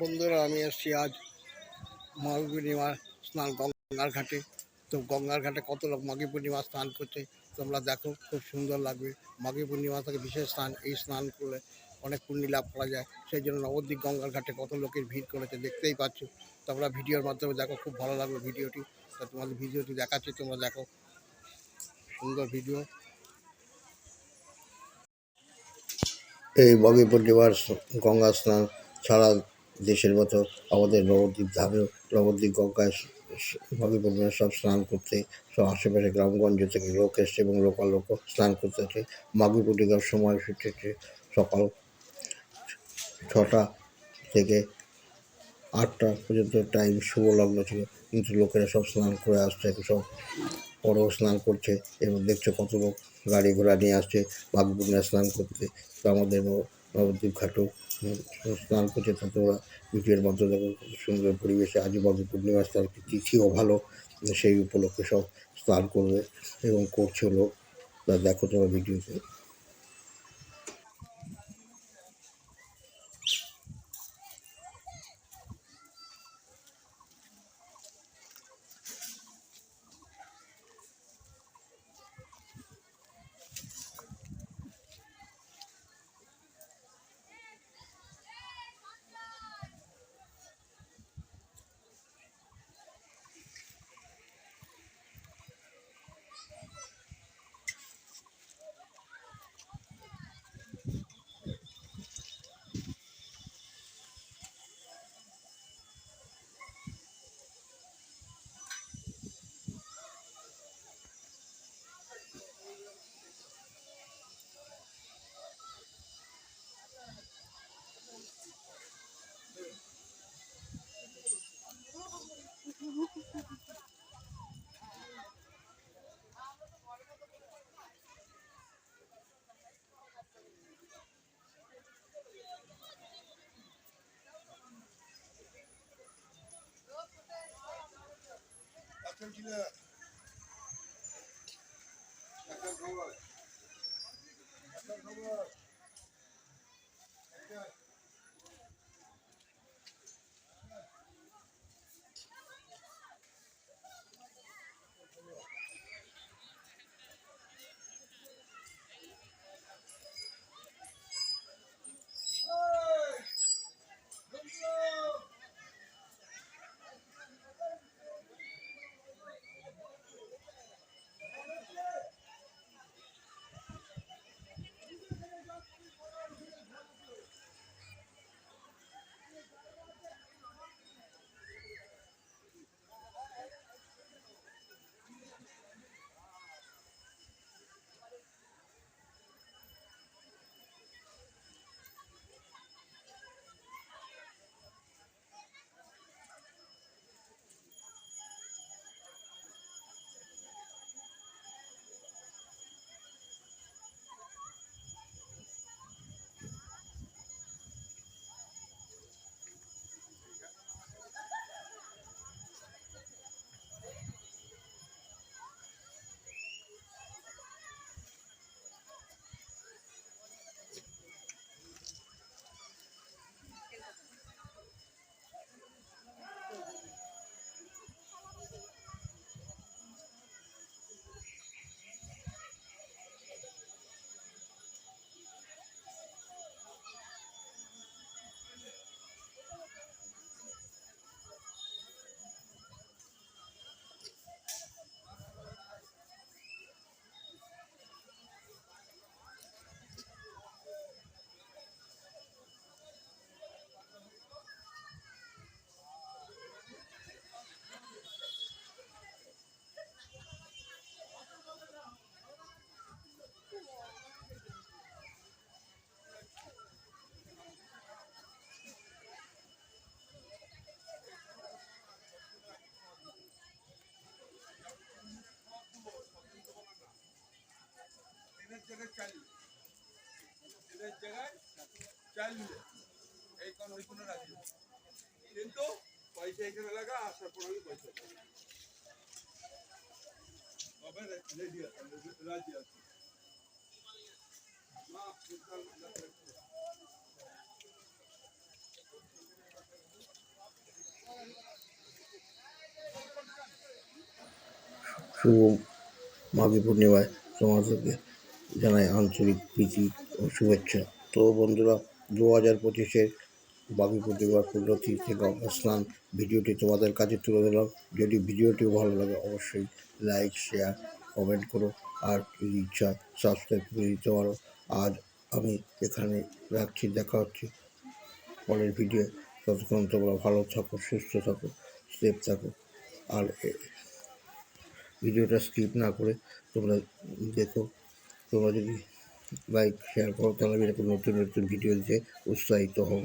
বন্ধুরা, আমি এসেছি আজ মাঘী পূর্ণিমার স্নান গঙ্গার ঘাটে। তো গঙ্গার ঘাটে কত লোক মাঘী পূর্ণিমা স্নান করছে তোমরা দেখো, খুব সুন্দর লাগবে। মাঘী পূর্ণিমা থেকে বিশেষ স্নান, এই স্নান করলে অনেক পুণ্য লাভ করা যায়। সেই জন্য নবদ্বীপ গঙ্গার ঘাটে কত লোকের ভিড় করেছে দেখতেই পাচ্ছ। তোমরা ভিডিওর মাধ্যমে দেখো, খুব ভালো লাগবে ভিডিওটি। তা তোমাদের ভিডিওটি দেখাচ্ছি, তোমরা দেখো, সুন্দর ভিডিও। এই মাঘী পূর্ণিমার গঙ্গা স্নান সারা দেশের মতো আমাদের নবদ্বীপ ধামেও নবদ্বীপ গঙ্গায় মাঘী পূর্ণিমার সব স্নান করতে সব আশেপাশে গ্রামগঞ্জ থেকে লোক এসছে এবং লোকাল লোকও স্নান করতে আছে। মাঘী পূর্ণিমার সময় হচ্ছে সকাল 6টা থেকে 8টা পর্যন্ত টাইম শুভ লগ্ন ছিল, কিন্তু লোকেরা সব স্নান করে আসছে, সব বড় স্নান করছে এবং দেখছো কত লোক গাড়ি ঘোড়া নিয়ে আসছে মাঘী পূর্ণিমা স্নান করতে। তো আমাদের নবদ্বীপ ঘাটও স্নান করছে, তাতে ওরা ভিডিওর মাধ্যমে দেখো কত সুন্দর পরিবেশে। আজ মাঘী পূর্ণিমা স্নান তিথিও ভালো, সেই উপলক্ষে সব স্নান করবে এবং করছে লোক। তা দেখো তোমার ভিডিওতে। কিন্তু পয়সা এখানে লাগা, আসার পর আমি পয়সা রাজি আছে। শুভ মাঘী পূর্ণিমায় তোমাদেরকে জানাই আন্তরিক প্রীতি ও শুভেচ্ছা। তো বন্ধুরা, 2025-এর মাঘী পূর্ণিমার পুণ্যতিথি গঙ্গা স্নান ভিডিওটি তোমাদের কাছে তুলে দিলাম। যদি ভিডিওটি ভালো লাগে অবশ্যই লাইক, শেয়ার, কমেন্ট করো, আর যদি ইচ্ছা সাবস্ক্রাইব করে দিতে পারো। আজ আমি এখানে রাখছি, দেখা হচ্ছে পরের ভিডিও। ততক্ষণ তোমরা ভালো থাকো, সুস্থ থাকো, সেফ থাকো। আর ভিডিওটা স্কিপ না করে তোমরা দেখো। তোমরা যদি লাইক শেয়ার করো তাহলে আমি এরকম নতুন নতুন ভিডিও দিতে উৎসাহিত হব।